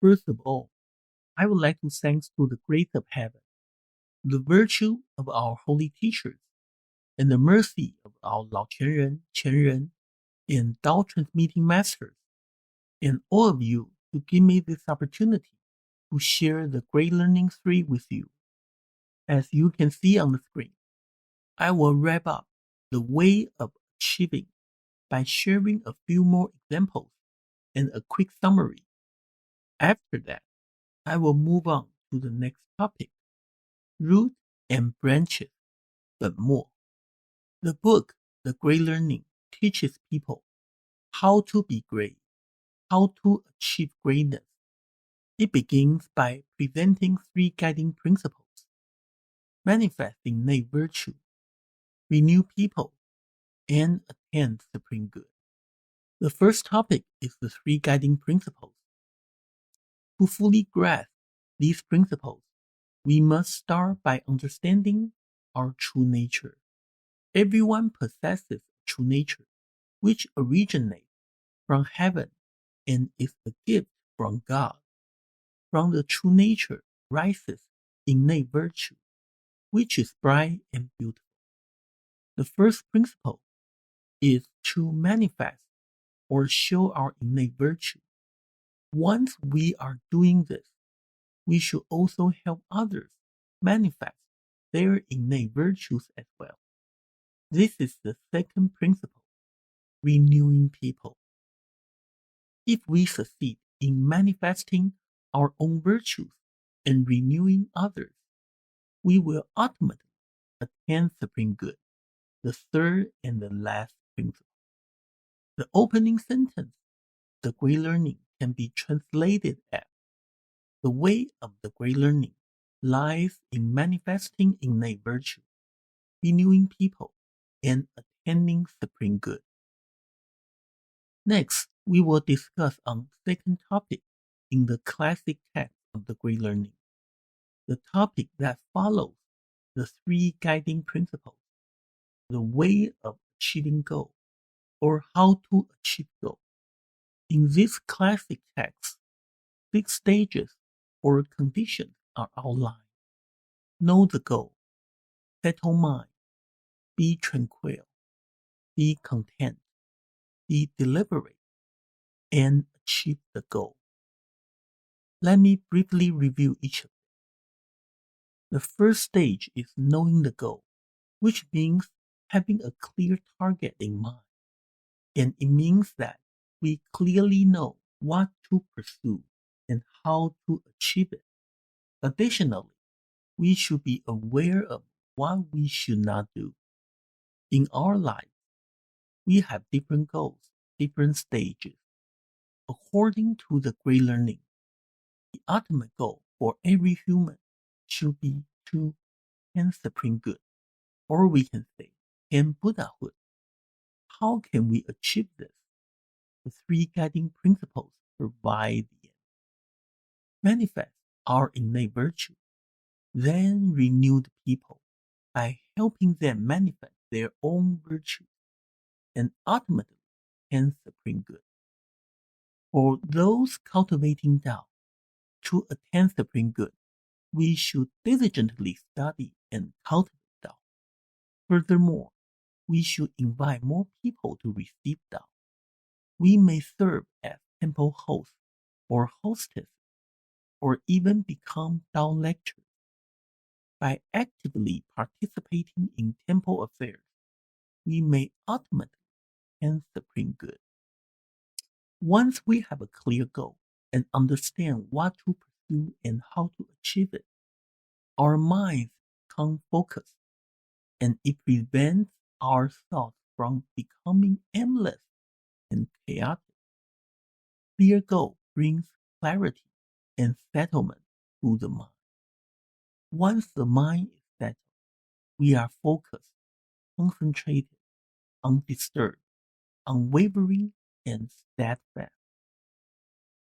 First of all, I would like to thank to the grace of heaven, the virtue of our holy teachers, and the mercy of our Lao Qianren, and Dao transmitting masters, and all of you to give me this opportunity to share the great learning three with you. As you can see on the screen, I will wrap up the way of achieving by sharing a few more examples and a quick summary. After that, I will move on to the next topic, root and branches, but more. The book, The Great Learning, teaches people how to be great, how to achieve greatness. It begins by presenting three guiding principles: manifest innate virtue, renew people, and attain supreme good. The first topic is the three guiding principles. To fully grasp these principles, we must start by understanding our true nature. Everyone possesses true nature, which originates from heaven and is a gift from God. From the true nature rises innate virtue, which is bright and beautiful. The first principle is to manifest or show our innate virtue. Once we are doing this, we should also help others manifest their innate virtues as well. This is the second principle, renewing people. If we succeed in manifesting our own virtues and renewing others, we will ultimately attain supreme good, the third and the last principle. The opening sentence, the great learning, can be translated as: the way of the great learning lies in manifesting innate virtue, renewing people, and attaining supreme good. Next, we will discuss on second topic in the classic text of the great learning, the topic that follows the three guiding principles, the way of achieving goal, or how to achieve goal. In this classic text, 6 stages or conditions are outlined. Know the goal, settle mind, be tranquil, be content, be deliberate, and achieve the goal. Let me briefly review each of them. The first stage is knowing the goal, which means having a clear target in mind. And it means that we clearly know what to pursue and how to achieve it. Additionally, we should be aware of what we should not do. In our life, we have different goals, different stages. According to the great learning, the ultimate goal for every human should be to attain supreme good, or we can say attain Buddhahood. How can we achieve this? The three guiding principles provide the end. Manifest our innate virtue, then renew the people by helping them manifest their own virtues, and ultimately attain supreme good. For those cultivating Tao, to attain supreme good, we should diligently study and cultivate Tao. Furthermore, we should invite more people to receive Tao. We may serve as temple hosts or hostess, or even become Tao lecturers. By actively participating in temple affairs, we may ultimately attain supreme good. Once we have a clear goal and understand what to pursue and how to achieve it, our minds become focused, and it prevents our thoughts from becoming aimless and chaotic. Clear goal brings clarity and settlement to the mind. Once the mind is settled, we are focused, concentrated, undisturbed, unwavering, and steadfast.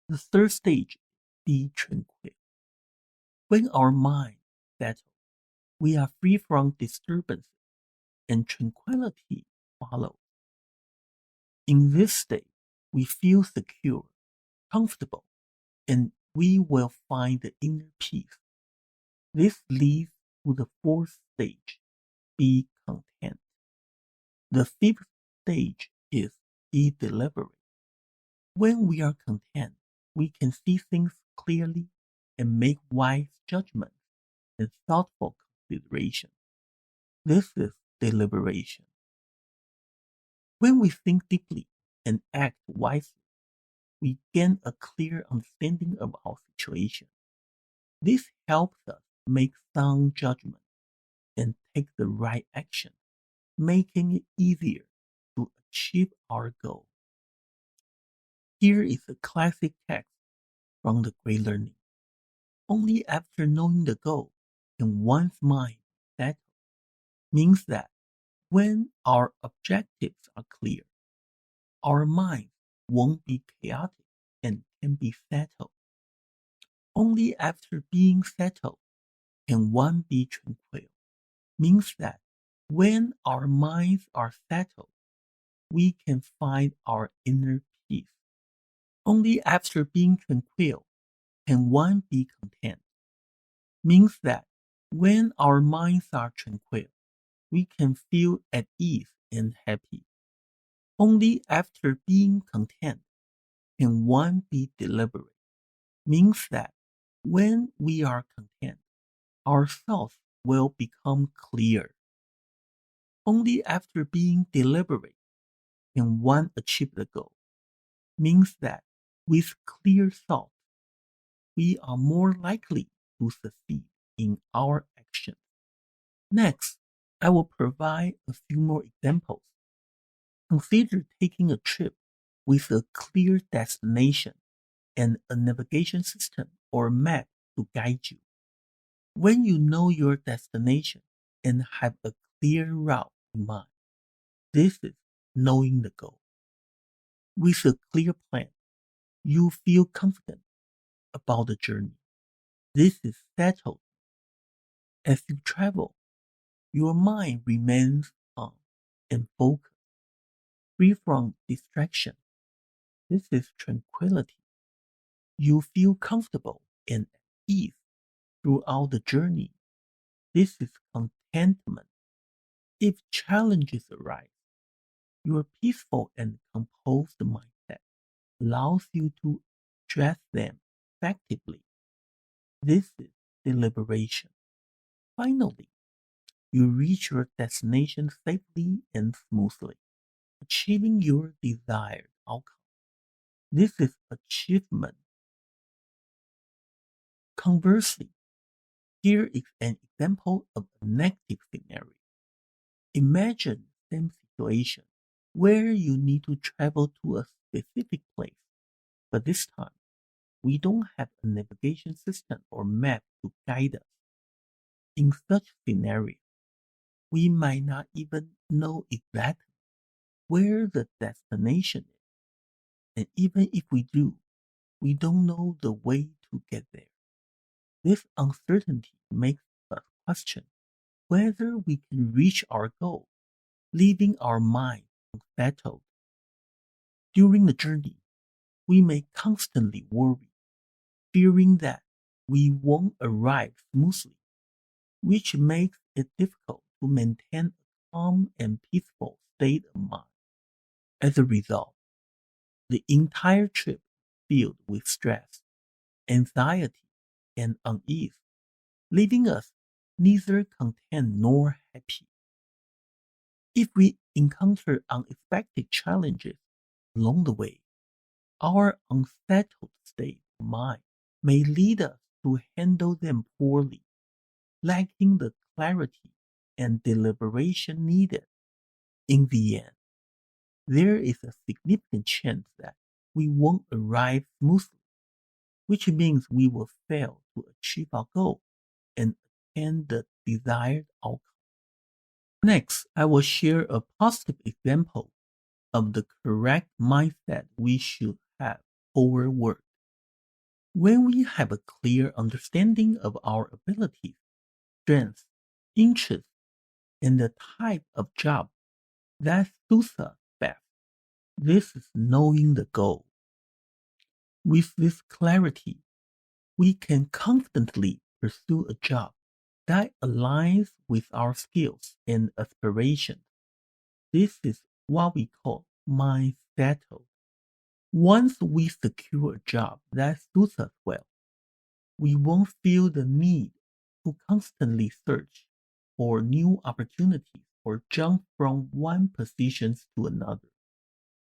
The third stage, be tranquil. When our mind settles, we are free from disturbances, and tranquility follows. In this state, we feel secure, comfortable, and we will find the inner peace. This leads to the fourth stage, be content. The fifth stage is be deliberate. When we are content, we can see things clearly and make wise judgments and thoughtful consideration. This is deliberation. When we think deeply and act wisely, we gain a clear understanding of our situation. This helps us make sound judgment and take the right action, making it easier to achieve our goal. Here is a classic text from the Great Learning. Only after knowing the goal can one's mind settle. Means that when our objectives are clear, our minds won't be chaotic and can be settled. Only after being settled can one be tranquil. Means that when our minds are settled, we can find our inner peace. Only after being tranquil can one be content. Means that when our minds are tranquil, we can feel at ease and happy. Only after being content can one be deliberate. Means that when we are content, our thoughts will become clear. Only after being deliberate can one achieve the goal. Means that with clear thoughts, we are more likely to succeed in our actions. Next, I will provide a few more examples. Consider taking a trip with a clear destination and a navigation system or map to guide you. When you know your destination and have a clear route in mind, this is knowing the goal. With a clear plan, you feel confident about the journey. This is settled. As you travel, your mind remains calm and focused, free from distraction. This is tranquility. You feel comfortable and at ease throughout the journey. This is contentment. If challenges arise, your peaceful and composed mindset allows you to address them effectively. This is deliberation. Finally, you reach your destination safely and smoothly, achieving your desired outcome. This is achievement. Conversely, here is an example of a negative scenario. Imagine the same situation where you need to travel to a specific place, but this time we don't have a navigation system or map to guide us. In such scenario, we might not even know exactly where the destination is, and even if we do, we don't know the way to get there. This uncertainty makes us question whether we can reach our goal, leaving our mind unsettled. During the journey, we may constantly worry, fearing that we won't arrive smoothly, which makes it difficult to maintain a calm and peaceful state of mind. As a result, the entire trip is filled with stress, anxiety, and unease, leaving us neither content nor happy. If we encounter unexpected challenges along the way, our unsettled state of mind may lead us to handle them poorly, lacking the clarity and deliberation needed. In the end, there is a significant chance that we won't arrive smoothly, which means we will fail to achieve our goal and attain the desired outcome. Next, I will share a positive example of the correct mindset we should have over work. When we have a clear understanding of our abilities, strengths, interests, and the type of job that suits us best, this is knowing the goal. With this clarity, We can constantly pursue a job that aligns with our skills and aspirations. This is what we call mind settled. Once we secure a job that suits us well, we won't feel the need to constantly search for new opportunities or jump from one position to another.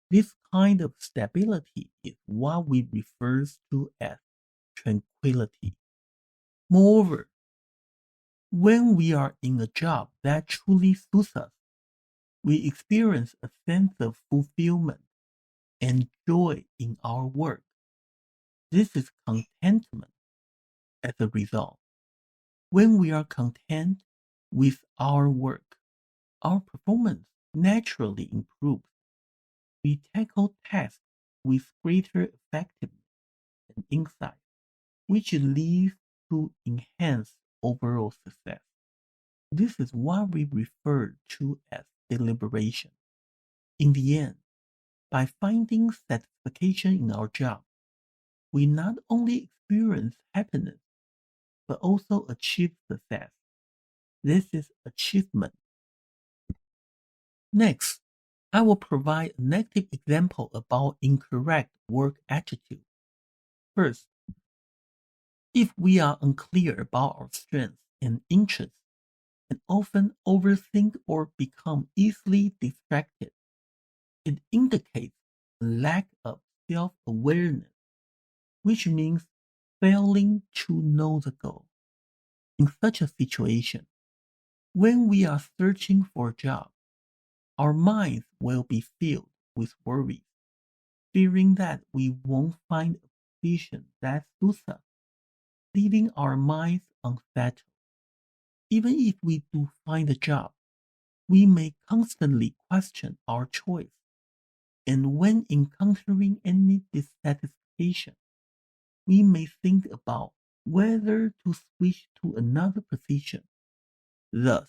This kind of stability is what we refer to as tranquility. Moreover, when we are in a job that truly suits us, we experience a sense of fulfillment and joy in our work. This is contentment. As a result, when we are content with our work, our performance naturally improves. We tackle tasks with greater effectiveness and insight, which leads to enhanced overall success. This is what we refer to as deliberation. In the end, by finding satisfaction in our job, we not only experience happiness, but also achieve success. This is achievement. Next, I will provide a negative example about incorrect work attitude. First, if we are unclear about our strengths and interests, and often overthink or become easily distracted, it indicates a lack of self awareness, which means failing to know the goal. In such a situation, when we are searching for a job, our minds will be filled with worries, fearing that we won't find a position that suits us, leaving our minds unsettled. Even if we do find a job, we may constantly question our choice, and when encountering any dissatisfaction, we may think about whether to switch to another position. Thus,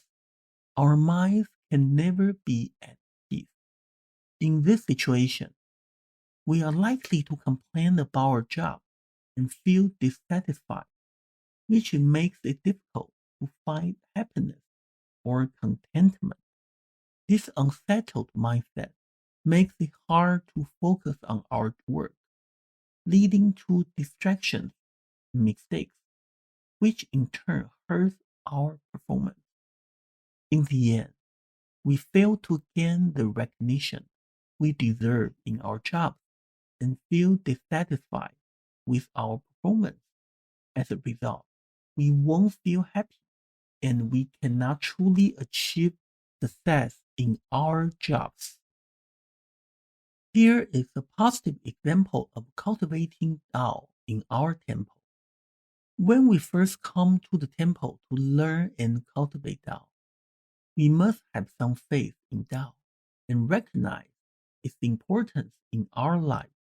our minds can never be at peace. In this situation, we are likely to complain about our job and feel dissatisfied, which makes it difficult to find happiness or contentment. This unsettled mindset makes it hard to focus on our work, leading to distractions and mistakes, which in turn hurts our performance. In the end, we fail to gain the recognition we deserve in our jobs and feel dissatisfied with our performance. As a result, we won't feel happy and we cannot truly achieve success in our jobs. Here is a positive example of cultivating Tao in our temple. When we first come to the temple to learn and cultivate Tao, we must have some faith in Tao and recognize its importance in our life.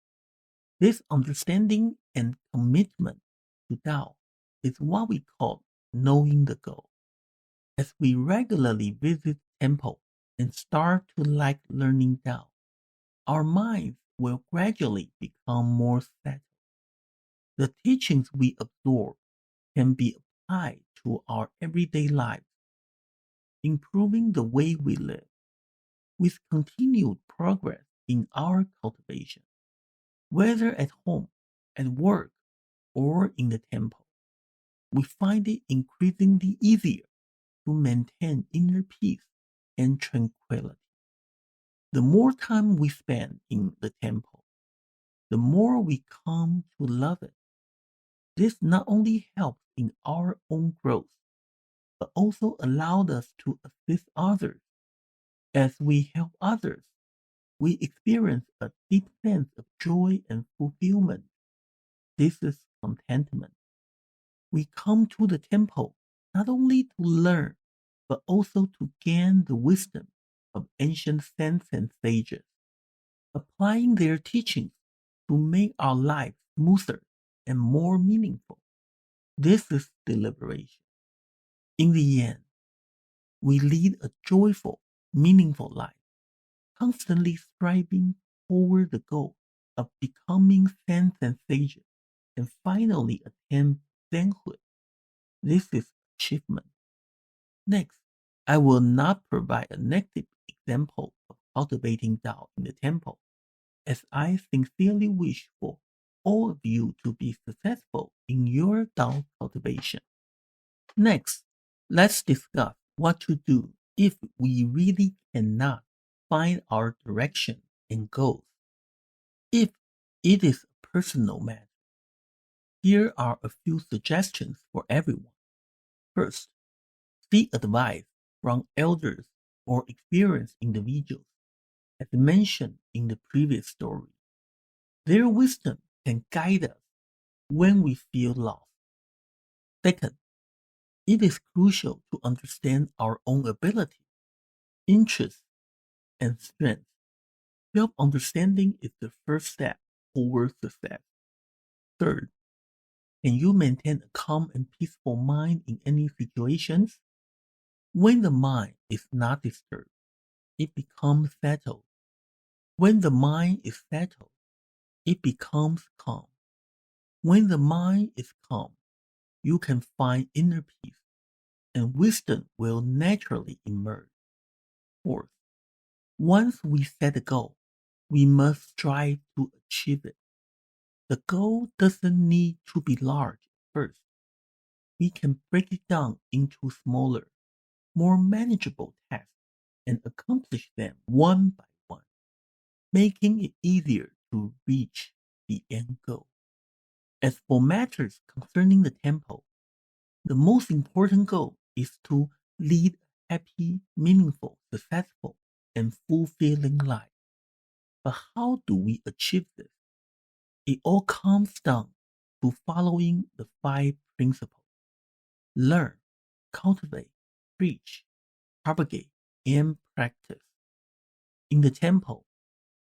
This understanding and commitment to Tao is what we call knowing the goal. As we regularly visit temple and start to like learning Tao, our minds will gradually become more settled. The teachings we absorb can be applied to our everyday lives, improving the way we live. With continued progress in our cultivation, whether at home, at work, or in the temple, we find it increasingly easier to maintain inner peace and tranquility. The more time we spend in the temple, the more we come to love it. This not only helps in our own growth, but also allows us to assist others. As we help others, we experience a deep sense of joy and fulfillment. This is contentment. We come to the temple not only to learn, but also to gain the wisdom of ancient saints and sages, applying their teachings to make our lives smoother and more meaningful. This is deliberation. In the end, we lead a joyful, meaningful life, constantly striving toward the goal of becoming saints and sages. and finally attain Zenhood. This is achievement. Next, I will not provide a negative example of cultivating Tao in the temple, as I sincerely wish for all of you to be successful in your Tao cultivation. Next, let's discuss what to do if we really cannot find our direction and goals. If it is a personal matter, here are a few suggestions for everyone. First, seek advice from elders or experienced individuals, as mentioned in the previous story. Their wisdom can guide us when we feel lost. Second, it is crucial to understand our own ability, interests, and strengths. Self-understanding is the first step toward success. Third, can you maintain a calm and peaceful mind in any situations? When the mind is not disturbed, it becomes settled. When the mind is settled, it becomes calm. When the mind is calm, you can find inner peace, and wisdom will naturally emerge. Fourth, once we set a goal, we must strive to achieve it. The goal doesn't need to be large at first. We can break it down into smaller, more manageable tasks and accomplish them one by one, making it easier to reach the end goal. As for matters concerning the temple, the most important goal is to lead a happy, meaningful, successful, and fulfilling life. But how do we achieve this? It all comes down to following the 5 principles: learn, cultivate, preach, propagate, and practice. In the temple,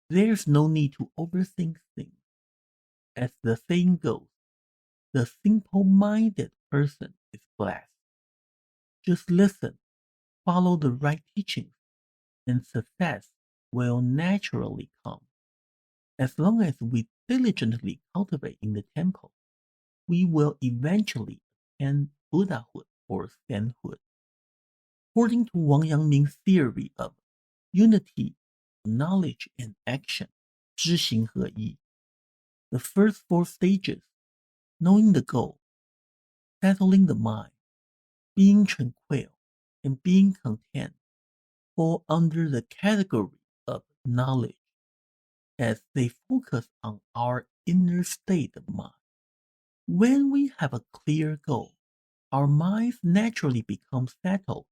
there's no need to overthink things. As the saying goes, the simple-minded person is blessed. Just listen, follow the right teachings, and success will naturally come. As long as we diligently cultivate in the temple, we will eventually attain Buddhahood or Zenhood. According to Wang Yangming's theory of unity, knowledge, and action, 知行合一, the first 4 stages, knowing the goal, settling the mind, being tranquil, and being content, fall under the category of knowledge, as they focus on our inner state of mind. When we have a clear goal, our minds naturally become settled,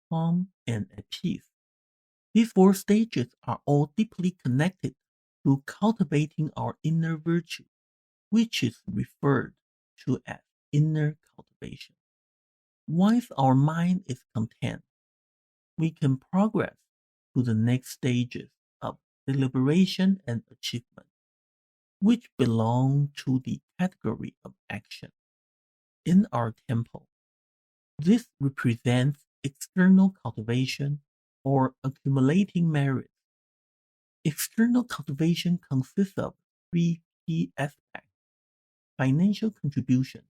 calm, and at peace. These 4 stages are all deeply connected to cultivating our inner virtue, which is referred to as inner cultivation. Once our mind is content, we can progress to the next stages of deliberation and achievement, which belong to the category of action. In our temple, this represents external cultivation or accumulating merits. External cultivation consists of 3 key aspects: financial contribution,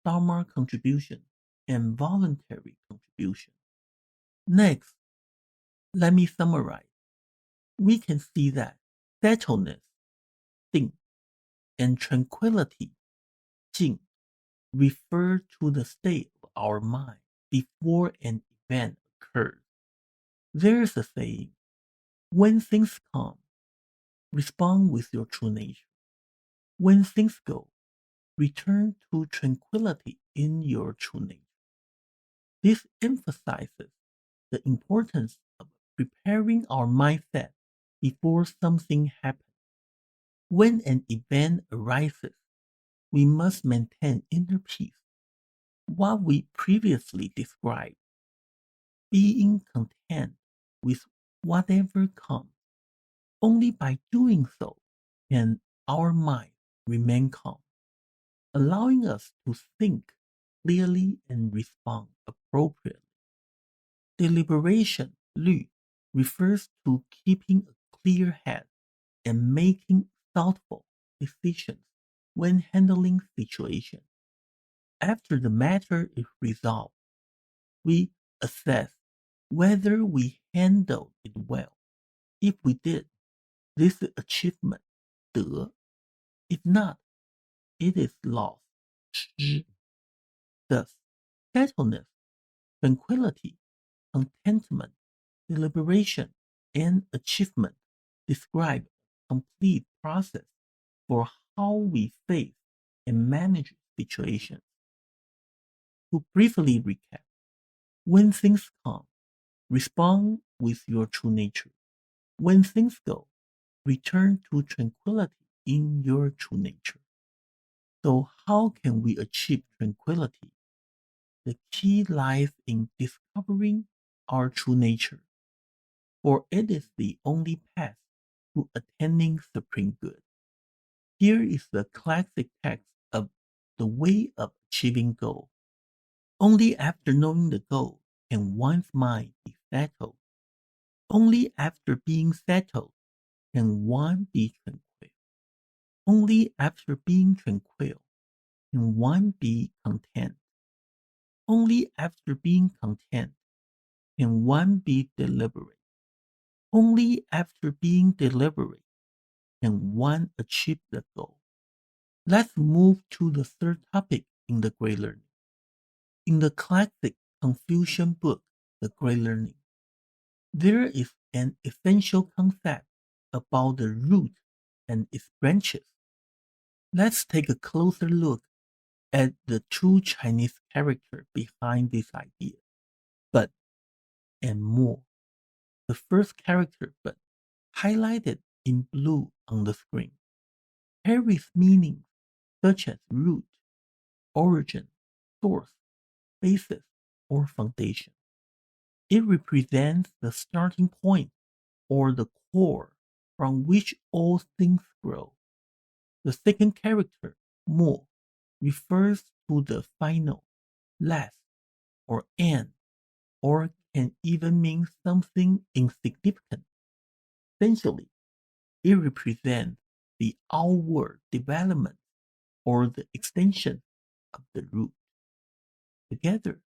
dharma contribution, and voluntary contribution. Next, let me summarize. We can see that settledness, 定, and tranquility, 静, refer to the state of our mind before an event occurs. There is a saying, when things come, respond with your true nature. When things go, return to tranquility in your true nature. This emphasizes the importance of preparing our mindset before something happens. When an event arises, we must maintain inner peace, what we previously described, being content with whatever comes. Only by doing so can our mind remain calm, allowing us to think clearly and respond appropriately. Deliberation, 虑, refers to keeping a clear head and making thoughtful decisions when handling situations. After the matter is resolved, we assess whether we handled it well. If we did, this is achievement, 得. If not, it is loss, 失. Thus, settledness, tranquility, contentment, deliberation, and achievement describe a complete process for how we face and manage situations. To briefly recap, when things come, respond with your true nature. When things go, return to tranquility in your true nature. So, how can we achieve tranquility? The key lies in discovering our true nature, for it is the only path to attaining supreme good. Here is the classic text of the way of achieving goal. Only after knowing the goal can one's mind be settled. Only after being settled can one be tranquil. Only after being tranquil can one be content. Only after being content can one be deliberate. Only after being deliberate can one achieve the goal. Let's move to the third topic in the Great Learning. In the classic Confucian book, The Great Learning, there is an essential concept about the root and its branches. Let's take a closer look at the two Chinese characters behind this idea, but and more. The first character, but, highlighted in blue on the screen, carries meanings such as root, origin, source, basis, or foundation. It represents the starting point or the core from which all things grow. The second character, mo, refers to the final, last, or end, or can even mean something insignificant. Essentially, it represents the outward development or the extension of the root. Together,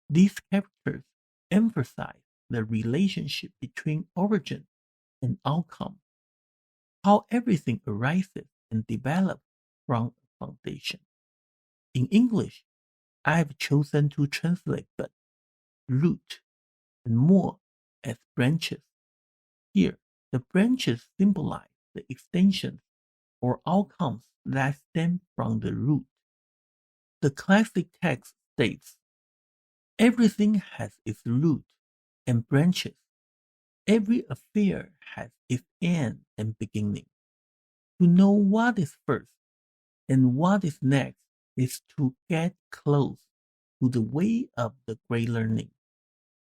these characters emphasize the relationship between origin and outcome, how everything arises and develops from a foundation. In English, I have chosen to translate but, root, and more as branches. Here, the branches symbolize the extensions or outcomes that stem from the root. The classic text states, everything has its root and branches. Every affair has its end and beginning. To know what is first and what is next is to get close to the way of the great learning.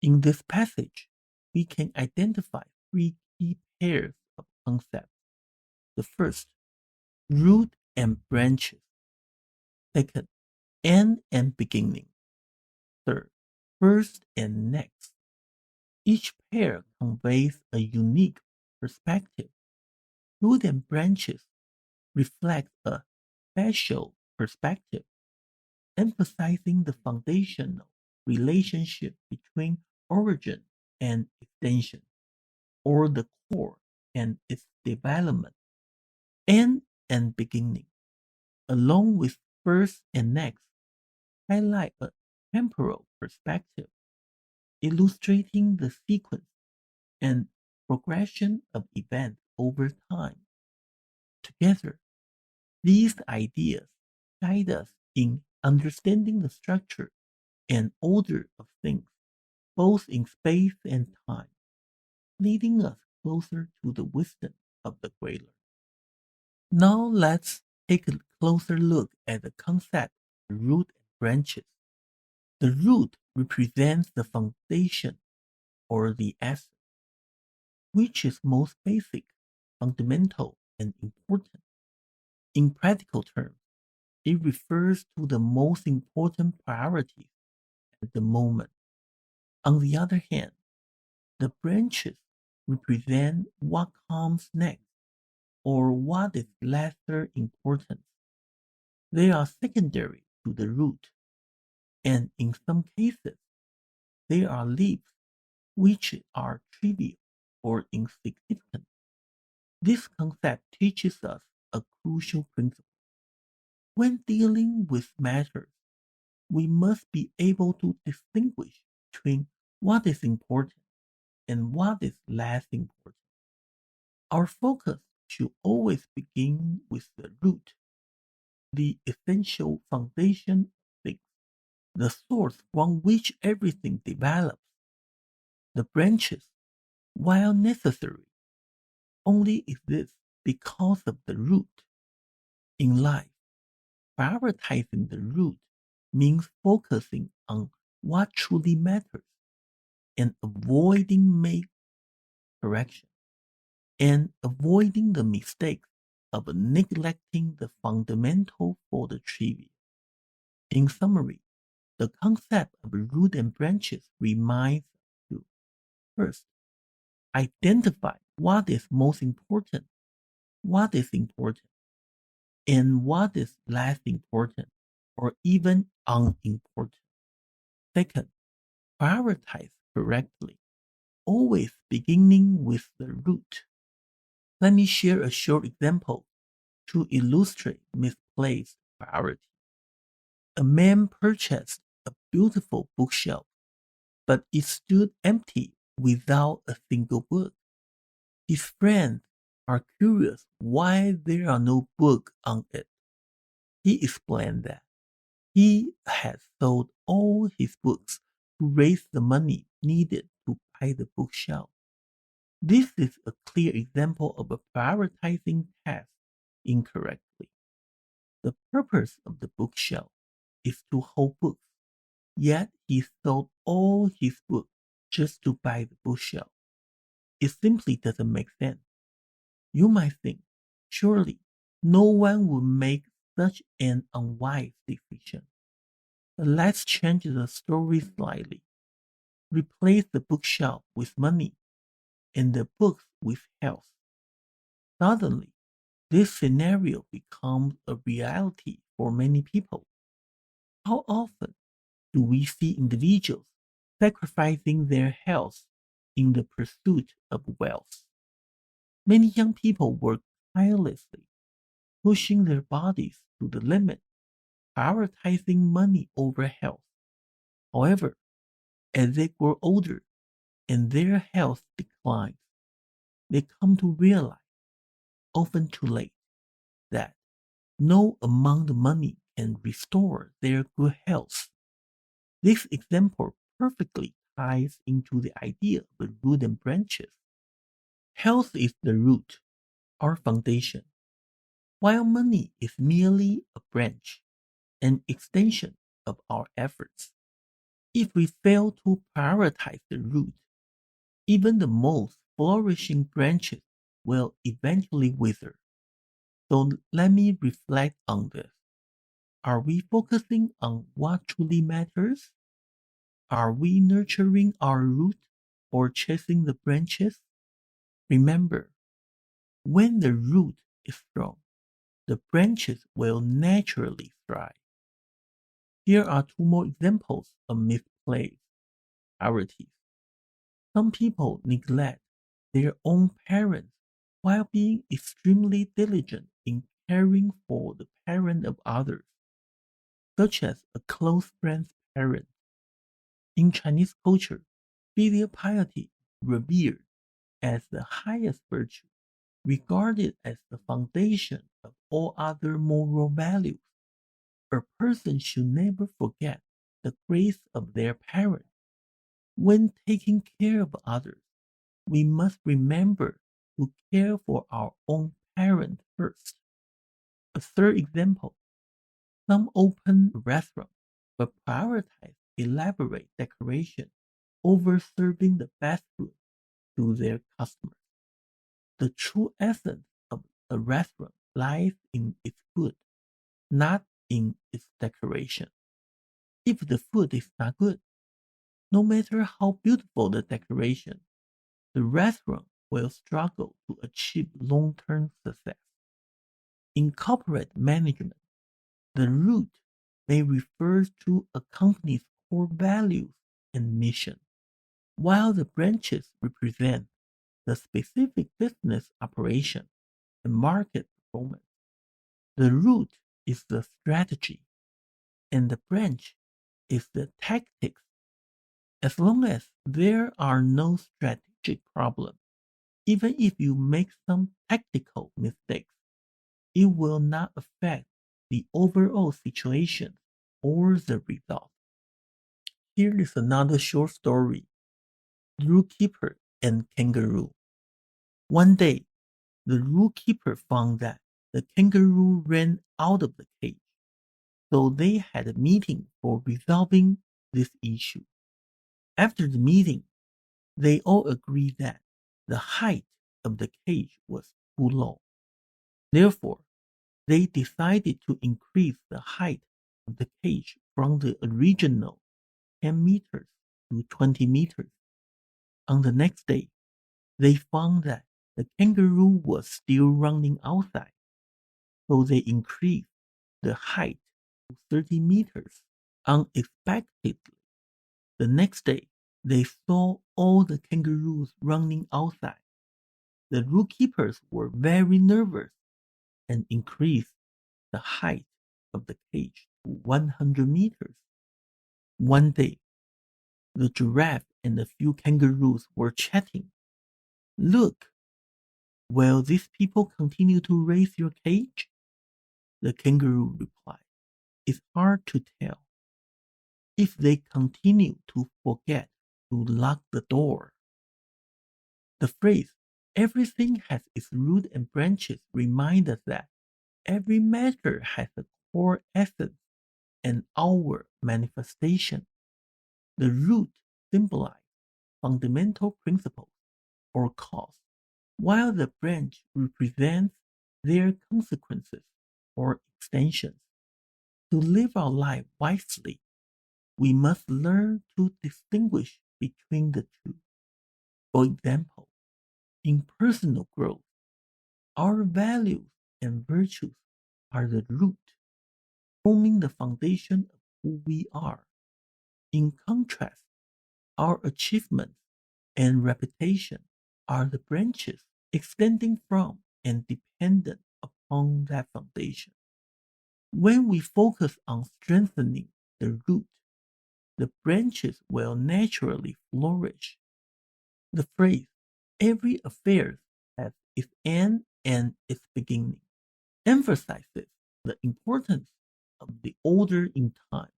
In this passage, we can identify three key pairs of concepts. The first, root and branches. Second, end and beginning. Third, first and next. Each pair conveys a unique perspective. Root and branches reflect a special perspective, emphasizing the foundational relationship between origin and extension, or the core and its development. End and beginning, along with first and next, highlight a temporal perspective, illustrating the sequence and progression of events over time. Together, these ideas guide us in understanding the structure and order of things, both in space and time, leading us closer to the wisdom of the great learner. Now let's take a closer look at the concept of root and branches. The root represents the foundation or the essence, which is most basic, fundamental, and important. In practical terms, it refers to the most important priorities at the moment. On the other hand, the branches represent what comes next or what is lesser important. They are secondary to the root, and in some cases, they are leaves which are trivial or insignificant. This concept teaches us a crucial principle. When dealing with matters, we must be able to distinguish between what is important and what is less important. Our focus should always begin with the root, the essential foundation of things, the source from which everything develops. The branches, while necessary, only exist because of the root. In life, prioritizing the root means focusing on what truly matters and avoiding make correction and avoiding the mistake of neglecting the fundamental for the trivial. In summary, the concept of root and branches reminds us to first identify what is most important, what is important, and what is less important or even unimportant. Second, prioritize correctly, always beginning with the root. Let me share a short example to illustrate misplaced priority. A man purchased a beautiful bookshelf, but it stood empty without a single book. His friends are curious why there are no books on it. He explained that he had sold all his books to raise the money needed to buy the bookshelf. This is a clear example of a prioritizing tasks incorrectly. The purpose of the bookshelf is to hold books, yet he sold all his books just to buy the bookshelf. It simply doesn't make sense. You might think, surely no one would make such an unwise decision. But let's change the story slightly. Replace the bookshelf with money and the books with health. Suddenly, this scenario becomes a reality for many people. How often do we see individuals sacrificing their health in the pursuit of wealth? Many young people work tirelessly, pushing their bodies to the limit, prioritizing money over health. However, as they grow older and their health declines, they come to realize, often too late, that no amount of money can restore their good health. This example perfectly ties into the idea of the root and branches. Health is the root, our foundation, while money is merely a branch, an extension of our efforts. If we fail to prioritize the root, even the most flourishing branches will eventually wither. So let me reflect on this. Are we focusing on what truly matters? Are we nurturing our root or chasing the branches? Remember, when the root is strong, the branches will naturally thrive. Here are two more examples of misplaced priorities. Some people neglect their own parents while being extremely diligent in caring for the parent of others, such as a close friend's parent. In Chinese culture, filial piety is revered as the highest virtue, regarded as the foundation of all other moral values. A person should never forget the grace of their parents. When taking care of others, we must remember to care for our own parents first. A third example, some open restaurants but prioritize elaborate decoration over serving the best food to their customers. The true essence of a restaurant lies in its food, not in its decoration. If the food is not good, no matter how beautiful the decoration, the restaurant will struggle to achieve long-term success. In corporate management, The root may refer to a company's core values and mission, while the branches represent the specific business operation and market performance. The root is the strategy, and the branch is the tactics. As long as there are no strategic problems, even if you make some tactical mistakes, it will not affect the overall situation or the result. Here is another short story: Zookeeper and Kangaroo. One day, the zookeeper found that the kangaroo ran out of the cage, so they had a meeting for resolving this issue. After the meeting, they all agreed that the height of the cage was too low. Therefore, they decided to increase the height of the cage from the original 10 meters to 20 meters. On the next day, they found that the kangaroo was still running outside, so they increased the height to 30 meters. Unexpectedly, the next day, they saw all the kangaroos running outside. The zookeepers were very nervous and increased the height of the cage to 100 meters. One day, the giraffe and a few kangaroos were chatting. "Look, will these people continue to raise your cage?" The kangaroo replied, "It's hard to tell. If they continue to forget to lock the door." The phrase, "everything has its root and branches," reminds us that every matter has a core essence and outward manifestation. The root symbolizes fundamental principles or cause, while the branch represents their consequences or extensions. To live our life wisely, we must learn to distinguish between the two. For example, in personal growth, our values and virtues are the root, forming the foundation of who we are. In contrast, our achievements and reputation are the branches extending from and dependent upon that foundation. When we focus on strengthening the root, the branches will naturally flourish. The phrase, "every affair has its end and its beginning," emphasizes the importance of the order in time.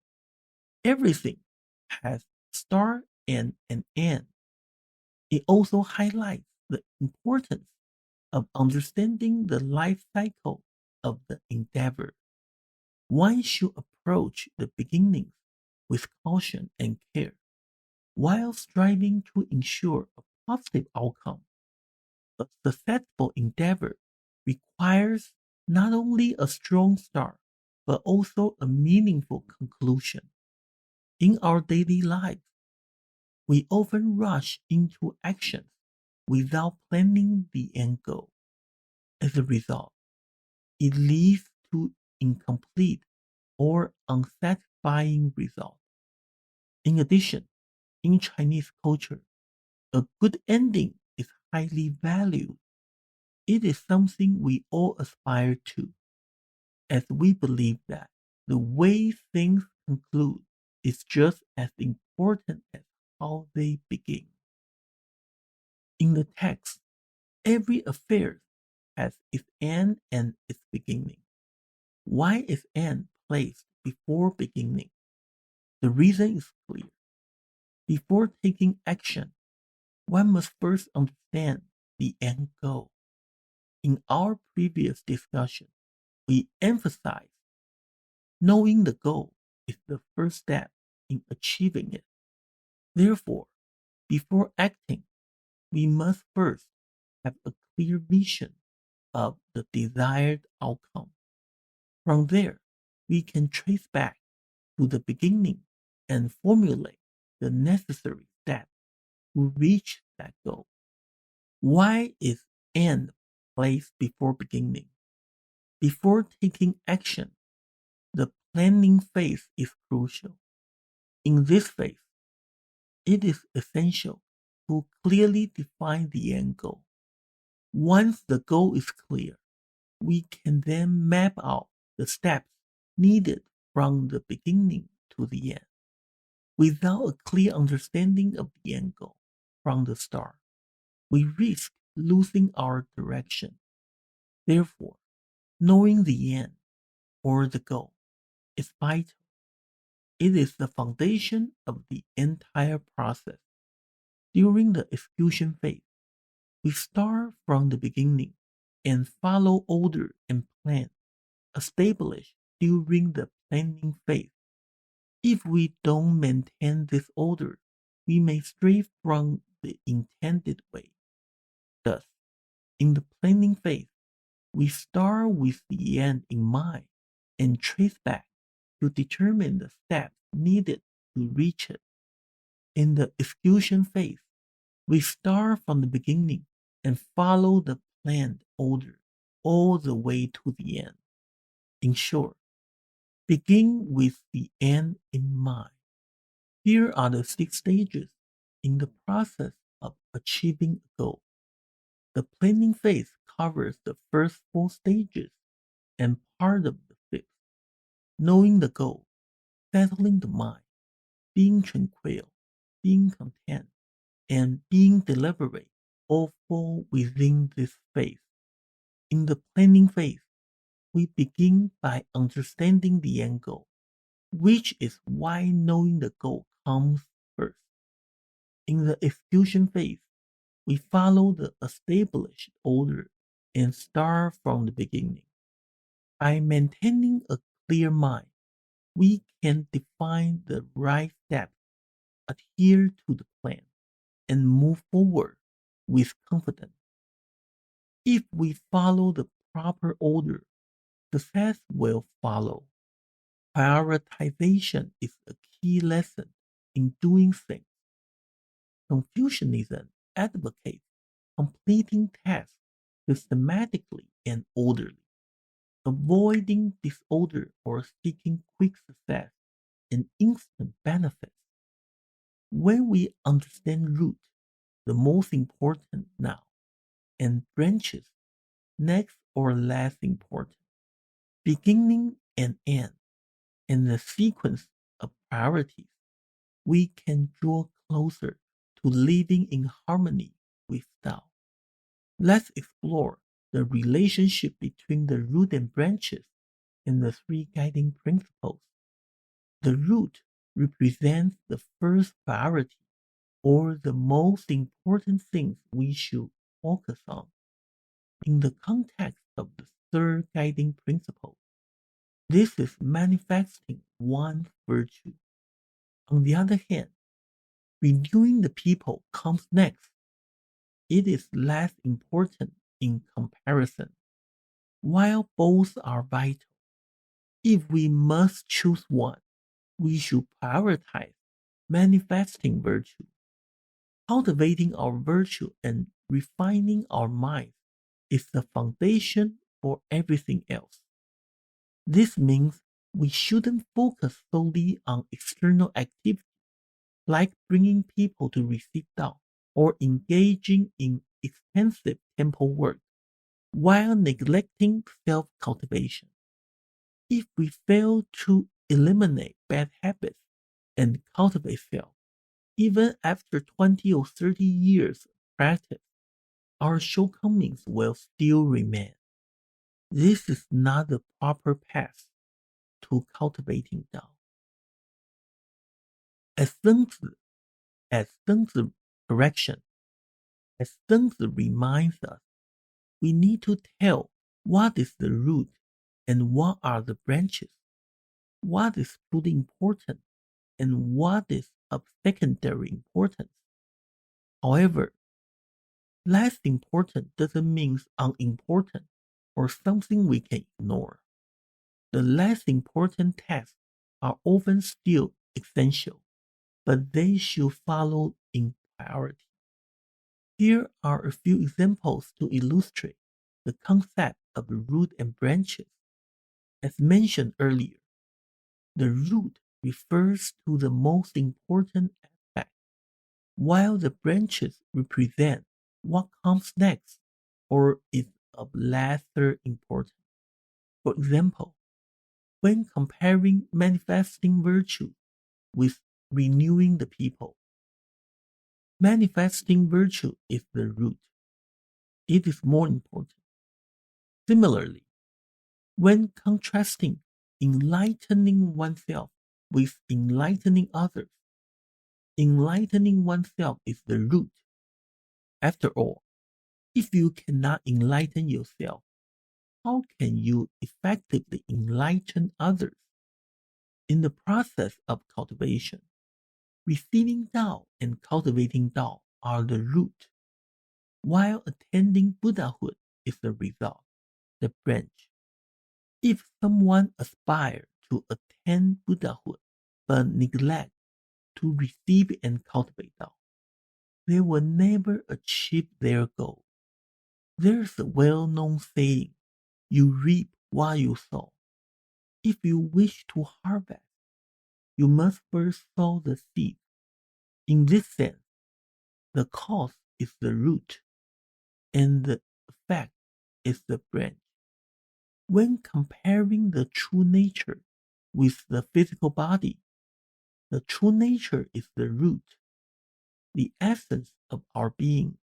Everything has a start and an end. It also highlights the importance of understanding the life cycle of the endeavor. One should approach the beginnings with caution and care, while striving to ensure a positive outcome. A successful endeavor requires not only a strong start, but also a meaningful conclusion. In our daily lives, we often rush into actions without planning the end goal. As a result, it leads to incomplete or unsatisfying results. In addition, in Chinese culture, a good ending is highly valued. It is something we all aspire to, as we believe that the way things conclude is just as important as how they begin. In the text, every affair has its end and its beginning. Why is end placed before beginning? The reason is clear. Before taking action, one must first understand the end goal. In our previous discussion, we emphasized knowing the goal is the first step in achieving it. Therefore, before acting, we must first have a clear vision of the desired outcome. From there, we can trace back to the beginning and formulate the necessary steps to reach that goal. Why is end placed before beginning? Before taking action, the planning phase is crucial. In this phase, it is essential to clearly define the end goal. Once the goal is clear, we can then map out the steps needed from the beginning to the end. Without a clear understanding of the end goal from the start, we risk losing our direction. Therefore, knowing the end or the goal is vital. It is the foundation of the entire process. During the execution phase, we start from the beginning and follow order and plan established during the planning phase. If we don't maintain this order, we may stray from the intended way. Thus, in the planning phase, we start with the end in mind and trace back to determine the steps needed to reach it. In the execution phase, we start from the beginning and follow the planned order all the way to the end. In short, begin with the end in mind. Here are the 6 stages in the process of achieving a goal. The planning phase covers the first 4 stages and part of the fifth. Knowing the goal, settling the mind, being tranquil, being content, and being deliberate all fall within this phase. In the planning phase, we begin by understanding the end goal, which is why knowing the goal comes first. In the execution phase, we follow the established order and start from the beginning. By maintaining a clear mind, we can define the right steps, adhere to the plan, and move forward with confidence. If we follow the proper order, success will follow. Prioritization is a key lesson in doing things. Confucianism advocates completing tasks systematically and orderly, avoiding disorder or seeking quick success and instant benefits. When we understand root, the most important now, and branches, next or less important, beginning and end, and the sequence of priorities, we can draw closer to living in harmony with Tao. Let's explore the relationship between the root and branches and the 3 guiding principles. The root represents the first priority or the most important things we should focus on. In the context of the third guiding principle, this is manifesting one virtue. On the other hand, renewing the people comes next. It is less important in comparison. While both are vital, if we must choose one, we should prioritize manifesting virtue. Cultivating our virtue and refining our minds is the foundation for everything else. This means we shouldn't focus solely on external activities like bringing people to receive Tao or engaging in expensive temple work while neglecting self-cultivation. If we fail to eliminate bad habits and cultivate self, even after 20 or 30 years of practice, our shortcomings will still remain. This is not the proper path to cultivating Tao. As Zhengzi, as Zhengzi correction, as Zhengzi reminds us, we need to tell what is the root and what are the branches, what is truly important and what is of secondary importance. However, less important doesn't mean unimportant or something we can ignore. The less important tasks are often still essential, but they should follow in priority. Here are a few examples to illustrate the concept of root and branches. As mentioned earlier, The root refers to the most important aspect, while the branches represent what comes next or is of lesser importance. For example, when comparing manifesting virtue with renewing the people, manifesting virtue is the root. It is more important. Similarly, when contrasting enlightening oneself with enlightening others, enlightening oneself is the root. After all, if you cannot enlighten yourself, how can you effectively enlighten others? In the process of cultivation, receiving Tao and cultivating Tao are the root, while attaining Buddhahood is the result, the branch. If someone aspires to attain Buddhahood but neglect to receive and cultivate Tao, they will never achieve their goal. There's a well-known saying, you reap what you sow. If you wish to harvest, you must first sow the seed. In this sense, the cause is the root, and the effect is the branch. When comparing the true nature with the physical body, the true nature is the root, the essence of our being.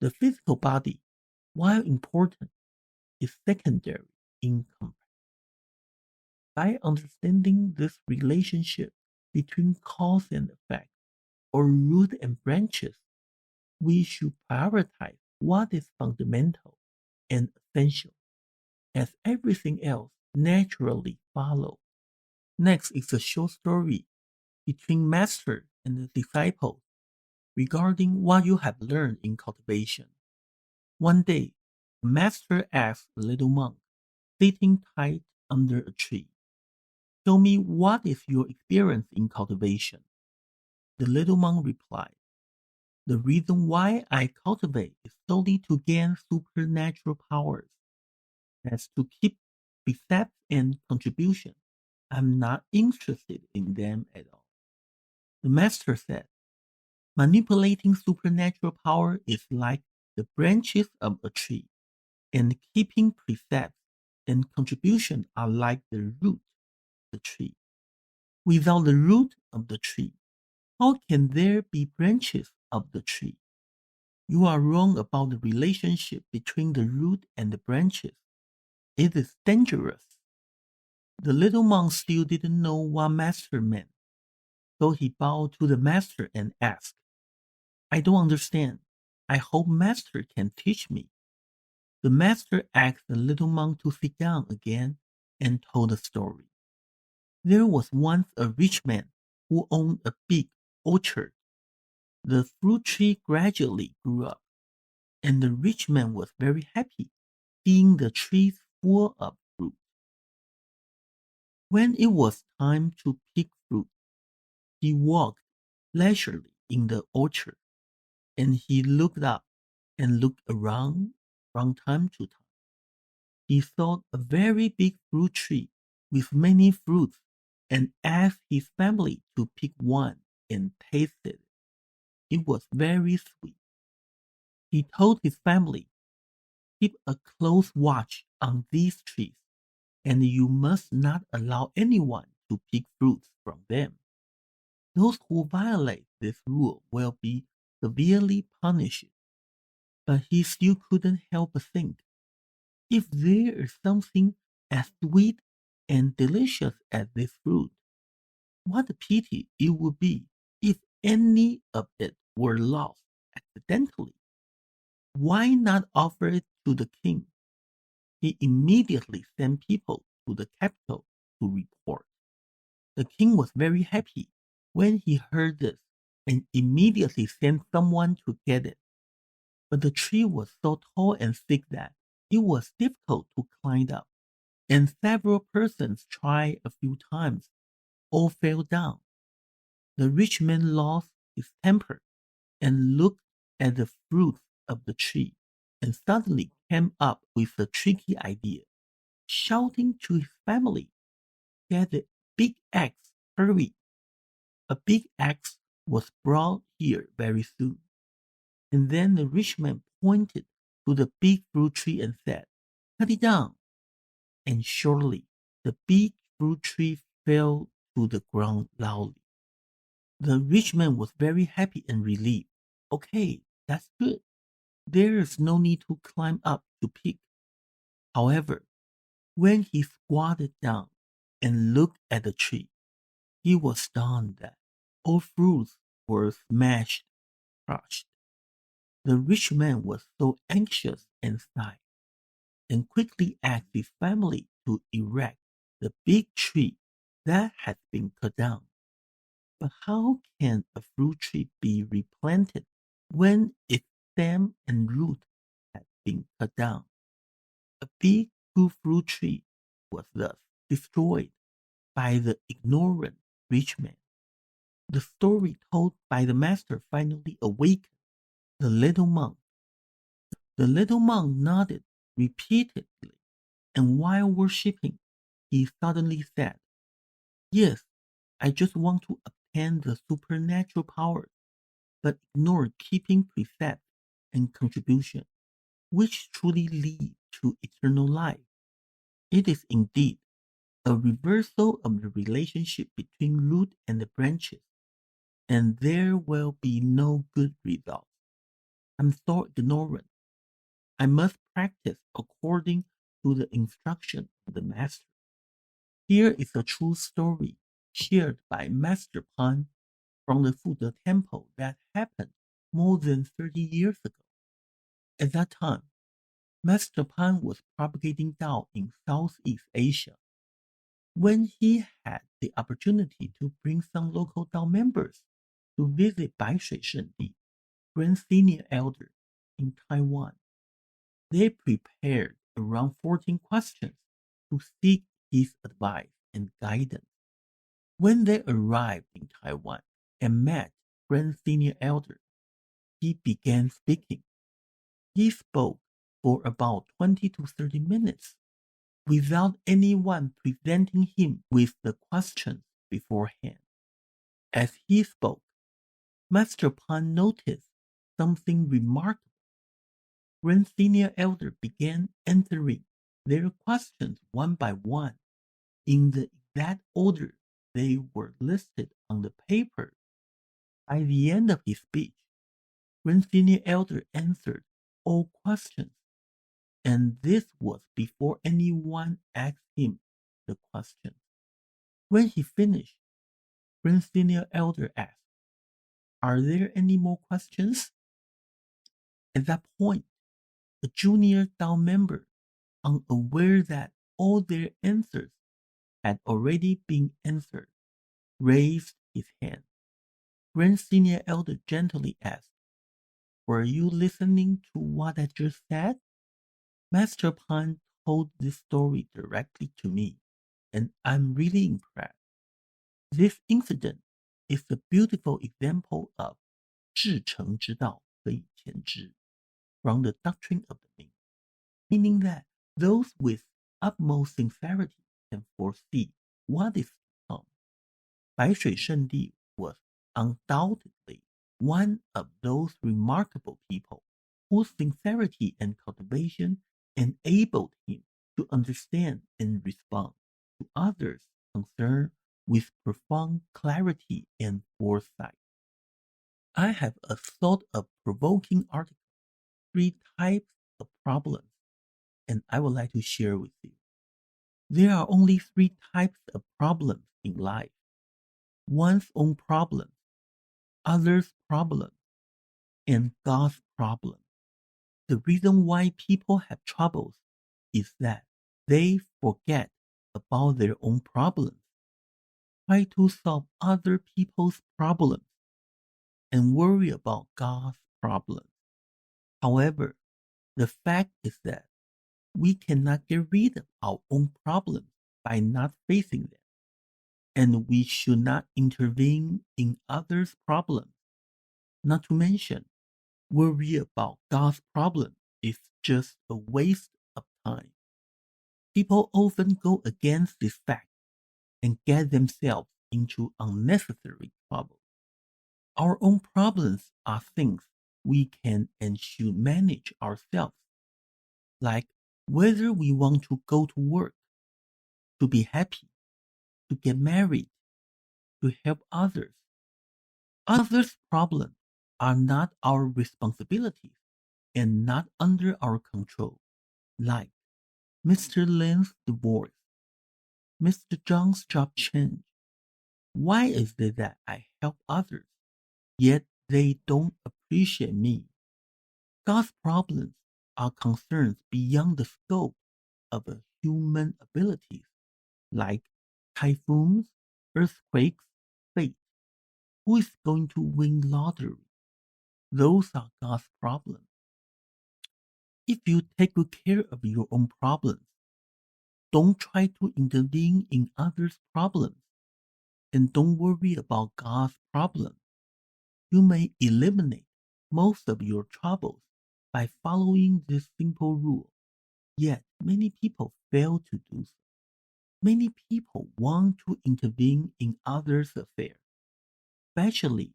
The physical body, while important, is secondary in comparison. By understanding this relationship between cause and effect, or root and branches, we should prioritize what is fundamental and essential, as everything else naturally follows. Next is a short story between master and the disciple regarding what you have learned in cultivation. One day, the master asked the little monk, sitting tight under a tree, tell me what is your experience in cultivation? The little monk replied, the reason why I cultivate is solely to gain supernatural powers. As to keep precepts and contribution, I'm not interested in them at all. The master said, manipulating supernatural power is like the branches of a tree, and keeping precepts and contribution are like the root of the tree. Without the root of the tree, how can there be branches of the tree? You are wrong about the relationship between the root and the branches. It is dangerous. The little monk still didn't know what master meant, so he bowed to the master and asked, I don't understand. I hope master can teach me. The master asked the little monk to sit down again and told the story. There was once a rich man who owned a big orchard. The fruit tree gradually grew up, and the rich man was very happy, seeing the trees full of fruit. When it was time to pick fruit, he walked leisurely in the orchard, and he looked up and looked around from time to time. He saw a very big fruit tree with many fruits and asked his family to pick one and taste it. It was very sweet. He told his family, keep a close watch on these trees, and you must not allow anyone to pick fruits from them. Those who violate this rule will be severely punished. But he still couldn't help but think, if there is something as sweet and delicious as this fruit, what a pity it would be if any of it were lost accidentally. Why not offer it to the king? He immediately sent people to the capital to report. The king was very happy when he heard this and immediately sent someone to get it. But the tree was so tall and thick that it was difficult to climb up, and several persons tried a few times, all fell down. The rich man lost his temper and looked at the fruit of the tree, and suddenly came up with a tricky idea. Shouting to his family, get the big axe, hurry! A big axe was brought here very soon. And then the rich man pointed to the big fruit tree and said, cut it down. And shortly the big fruit tree fell to the ground loudly. The rich man was very happy and relieved. Okay, that's good. There is no need to climb up to pick. However, when he squatted down and looked at the tree, he was stunned that all fruits were smashed, crushed. The rich man was so anxious and sighed, and quickly asked his family to erect the big tree that had been cut down. But how can a fruit tree be replanted when its stem and root had been cut down? A big good fruit tree was thus destroyed by the ignorant rich man. The story told by the master finally awakened the little monk. The little monk nodded repeatedly, and while worshipping, he suddenly said, yes, I just want to obtain the supernatural power, but ignore keeping precepts and contribution, which truly lead to eternal life. It is indeed a reversal of the relationship between root and the branches, and there will be no good results. I'm so ignorant. I must practice according to the instruction of the master. Here is a true story shared by Master Pan from the Fude Temple that happened more than 30 years ago. At that time, Master Pan was propagating Tao in Southeast Asia. When he had the opportunity to bring some local Tao members to visit Bai Shui Shendi, Grand Senior Elder in Taiwan, they prepared around 14 questions to seek his advice and guidance. When they arrived in Taiwan and met Grand Senior Elder, he began speaking. He spoke for about 20 to 30 minutes without anyone presenting him with the questions beforehand. As he spoke, Master Pan noticed something remarkable. Grand Senior Elder began answering their questions one by one in the exact order they were listed on the paper. By the end of his speech, Grand Senior Elder answered all questions, and this was before anyone asked him the questions. When he finished, Grand Senior Elder asked, are there any more questions? At that point, a junior Tao member, unaware that all their answers had already been answered, raised his hand. Grand Senior Elder gently asked, were you listening to what I just said? Master Pan told this story directly to me, and I'm really impressed. This incident is a beautiful example of 至诚之道可以前知 from the doctrine of the Ming, meaning that those with utmost sincerity can foresee what is to come. Bai Shui Shendi was undoubtedly one of those remarkable people whose sincerity and cultivation enabled him to understand and respond to others' concern with profound clarity and foresight. I have a thought-provoking article, 3 types of problems, and I would like to share with you. There are only 3 types of problems in life: one's own problems, others' problems, and God's problems. The reason why people have troubles is that they forget about their own problems, try to solve other people's problems, and worry about God's problems. However, the fact is that we cannot get rid of our own problems by not facing them, and we should not intervene in others' problems. Not to mention, worry about God's problem is just a waste of time. People often go against this fact and get themselves into unnecessary trouble. Our own problems are things we can and should manage ourselves, like whether we want to go to work, to be happy, to get married, to help others. Others' problems are not our responsibilities and not under our control, like Mr. Lin's divorce, Mr. John's job change. Why is it that I help others, yet they don't appreciate me? God's problems are concerns beyond the scope of a human abilities, like typhoons, earthquakes, fate. Who is going to win lottery? Those are God's problems. If you take good care of your own problems, don't try to intervene in others' problems, and don't worry about God's problems. You may eliminate most of your troubles by following this simple rule. Yet many people fail to do so. Many people want to intervene in others' affairs, especially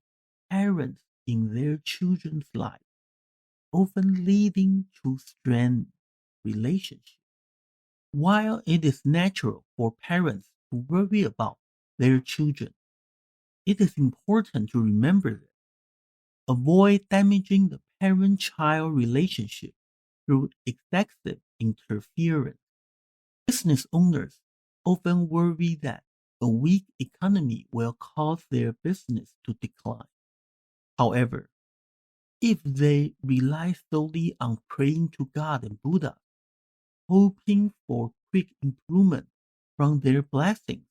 parents in their children's lives, often leading to strained relationships. While it is natural for parents to worry about their children, it is important to remember that avoid damaging the parent-child relationship through excessive interference. Business owners often worry that a weak economy will cause their business to decline. However, if they rely solely on praying to God and Buddha, hoping for quick improvement from their blessings,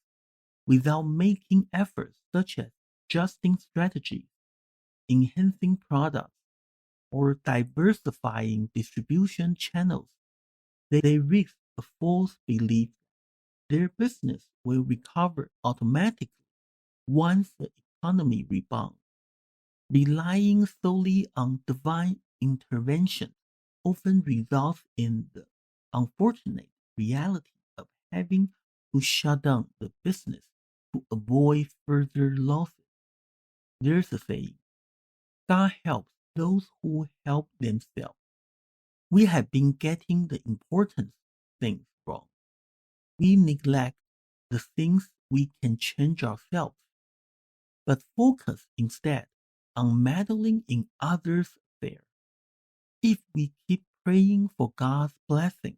without making efforts such as adjusting strategies, enhancing products, or diversifying distribution channels, they risk a false belief their business will recover automatically once the economy rebounds. Relying solely on divine intervention often results in the unfortunate reality of having to shut down the business to avoid further losses. There's a saying, God helps those who help themselves. We have been getting the important things wrong. We neglect the things we can change ourselves, but focus instead on meddling in others' affairs. If we keep praying for God's blessing,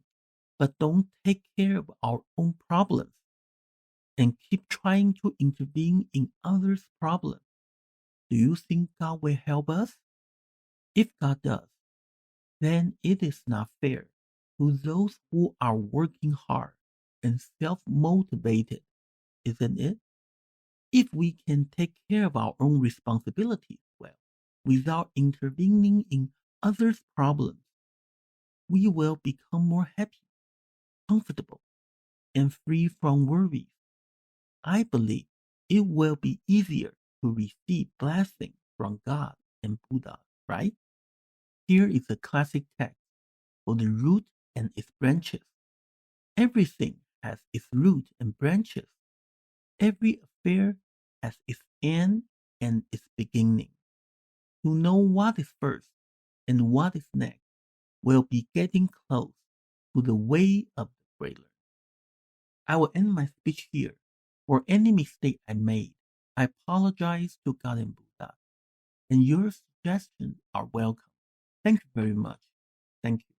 but don't take care of our own problems, and keep trying to intervene in others' problems, do you think God will help us? If God does, then it is not fair to those who are working hard and self-motivated, isn't it? If we can take care of our own responsibilities well, without intervening in others' problems, we will become more happy, comfortable, and free from worries. I believe it will be easier to receive blessings from God and Buddha, right? Here is a classic text for the root and its branches. Everything has its root and branches. Every affair has its end and its beginning. To know what is first and what is next will be getting close to the way of the great learner. I will end my speech here. For any mistake I made, I apologize to God and Buddha, and your suggestions are welcome. Thank you very much. Thank you.